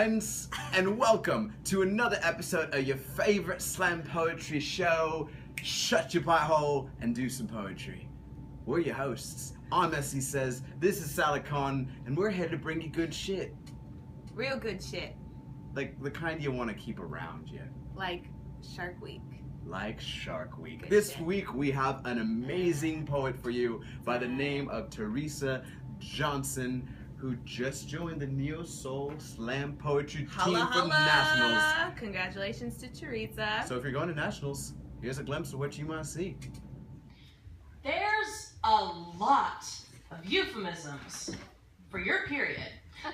friends, and welcome to another episode of your favorite slam poetry show, Shut Your Butthole and Do Some Poetry. We're your hosts. I'm S.C. Says, this is Salicon, and we're here to bring you good shit. Real good shit. Like the kind you want to keep around you. Like Shark Week. Like Shark Week. Good This shit. week we have an amazing poet for you by the name of Teresa Johnson, who just joined the Neo Soul Slam Poetry team for Nationals. Congratulations to Teresa. So if you're going to Nationals, here's a glimpse of what you might see. There's a lot of euphemisms for your period.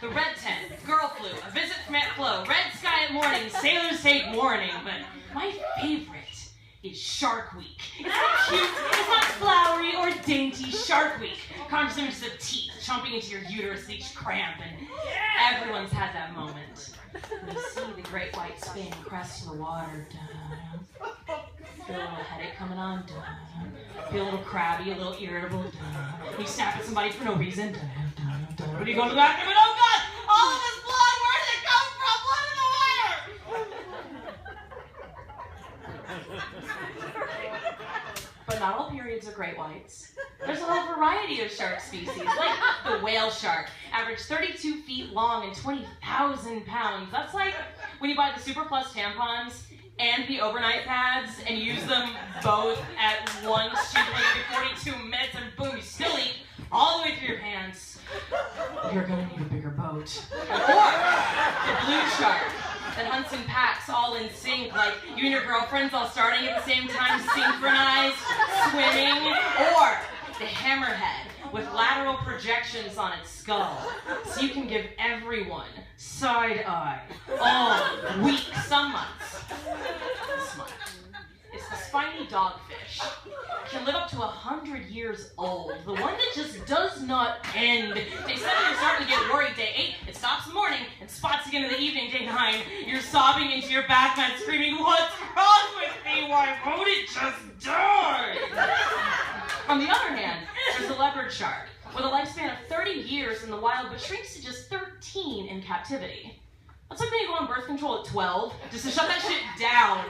The red tent, girl flu, a visit from Aunt Flo, red sky at morning, sailors hate morning. But my favorite is Shark Week. It's not cute, it's not flowery or dainty. Shark Week conjures images of teeth chomping into your uterus with each cramp, and everyone's had that moment. You see the great white spin pressed to the water. Feel a little headache coming on. Feel a little crabby, a little irritable. You snap at somebody for no reason. What are you going to the bathroom and oh god, all of this blood, where did it come from? Blood in the water! But not all periods are great whites. There's a whole variety of shark species, like the whale shark, average 32 feet long and 20,000 pounds. That's like when you buy the Super Plus tampons and the overnight pads and use them both at once, stupidly every 42 minutes, and boom, you still eat all the way through your pants. You're gonna need a bigger boat. Or the blue shark that hunts in packs all in sync, like you and your girlfriends all starting at the same time, synchronized, swimming. Or the hammerhead with lateral projections on its skull, so you can give everyone side eye all week, some months. This month. It's the spiny dogfish. Can live up to 100 years old. The one that just does not end. Day 7, you're starting to get worried. Day 8, it stops in the morning and spots again in the evening. Day 9, you're sobbing into your back mat screaming, "What's wrong with me? Why won't it just die?" On the other hand, there's the leopard shark, with a lifespan of 30 years in the wild, but shrinks to just 13 in captivity. That's like when you go on birth control at 12, just to shut that shit down.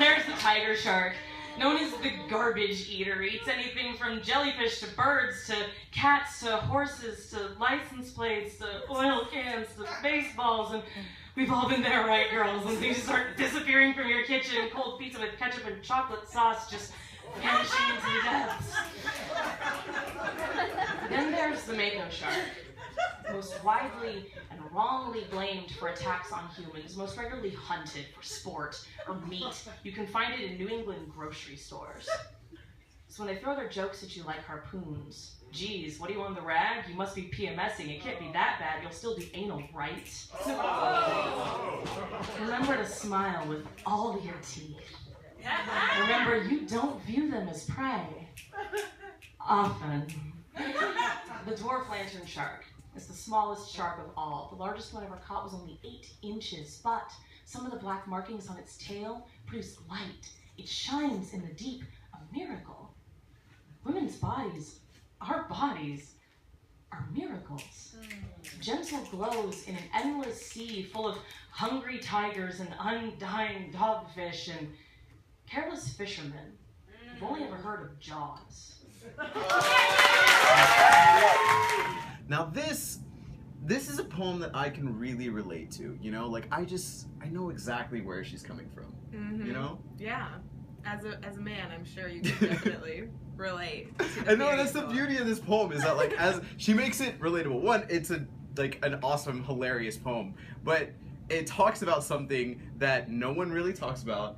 There's the tiger shark, known as the garbage eater. Eats anything from jellyfish to birds to cats to horses to license plates to oil cans to baseballs, and we've all been there, right, girls? And things start disappearing from your kitchen, cold pizza with ketchup and chocolate sauce just vanishing into the depths. Then there's the mako shark, most widely and wrongly blamed for attacks on humans, most regularly hunted for sport or meat. You can find it in New England grocery stores. So when they throw their jokes at you like harpoons, geez, what do you want the rag? You must be PMSing. It can't be that bad. You'll still do anal, right? Remember to smile with all your teeth. Remember, you don't view them as prey. Often. The dwarf lantern shark is the smallest shark of all. The largest one ever caught was only 8 inches, but some of the black markings on its tail produce light. It shines in the deep, a miracle. Women's bodies, our bodies, are miracles. Gentle glows in an endless sea full of hungry tigers and undying dogfish and careless fishermen. You've only ever heard of Jaws. Now this is a poem that I can really relate to, you know? Like I know exactly where she's coming from, you know? Yeah. As a man, I'm sure you can definitely relate. I know, that's the beauty of this poem, is that like as she makes it relatable. One, it's an awesome, hilarious poem, but it talks about something that no one really talks about.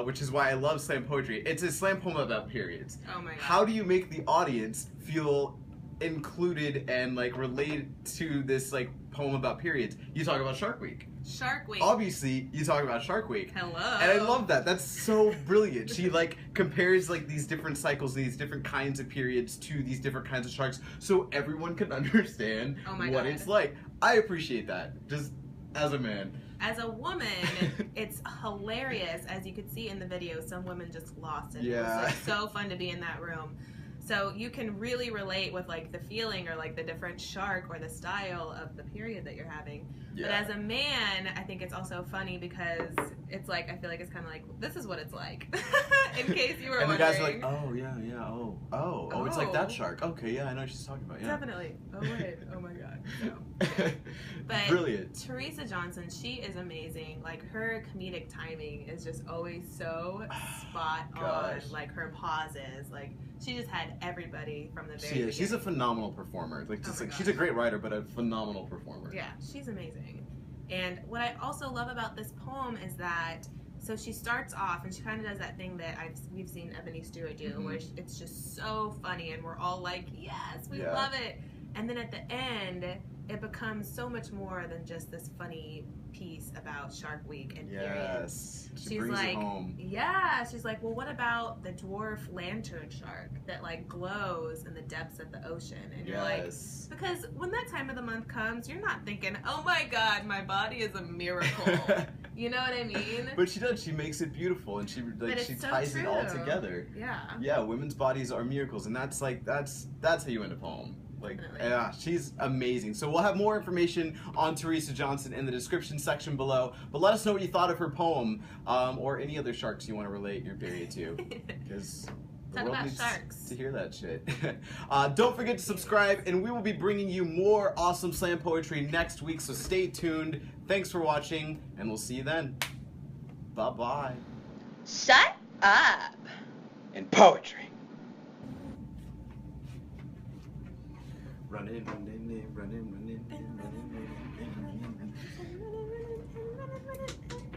Which is why I love slam poetry. It's a slam poem about periods. Oh my god. How do you make the audience feel included and like related to this like poem about periods? You talk about Shark Week. Shark Week. Obviously, you talk about Shark Week. Hello. And I love that. That's so brilliant. She like compares like these different cycles, these different kinds of periods to these different kinds of sharks, so everyone can understand what it's like. I appreciate that, just as a man. As a woman, it's hilarious. As you could see in the video, some women just lost it. Yeah. It was like so fun to be in that room. So you can really relate with like the feeling or like the different shark or the style of the period that you're having. Yeah. But as a man, I think it's also funny because it's like, I feel like it's kind of like, this is what it's like. In case you were and wondering. the guys are like, oh yeah, oh, it's like that shark. Okay, yeah, I know what she's talking about. Yeah. Definitely. Oh wait. Oh my god. So, yeah. But Brilliant. Teresa Johnson, she is amazing. Like her comedic timing is just always so spot on. Gosh. Like her pauses, like she just had everybody from the very beginning. She's a phenomenal performer. Like, just Oh my like she's gosh. a great writer, but a phenomenal performer. Yeah, she's amazing. And what I also love about this poem is that, so she starts off and she kind of does that thing that we've seen Ebony Stewart do, where it's just so funny and we're all like, yes, we love it. And then at the end, it becomes so much more than just this funny piece about Shark Week and periods. She brings like, it home. Yeah, she's like, well, what about the dwarf lantern shark that like glows in the depths of the ocean? And you're like, because when that time of the month comes, you're not thinking, oh my god, my body is a miracle. You know what I mean? But she does. She makes it beautiful, and she ties it all together. Yeah. Yeah, women's bodies are miracles, and that's how you end a poem. Like, yeah, she's amazing. So we'll have more information on Teresa Johnson in the description section below. But let us know what you thought of her poem, or any other sharks you want to relate your period to, because the world needs to hear that shit. Don't forget to subscribe, and we will be bringing you more awesome slam poetry next week. So stay tuned. Thanks for watching, and we'll see you then. Bye bye. Shut up. In poetry. Running, running, running, running, running, running, running, running.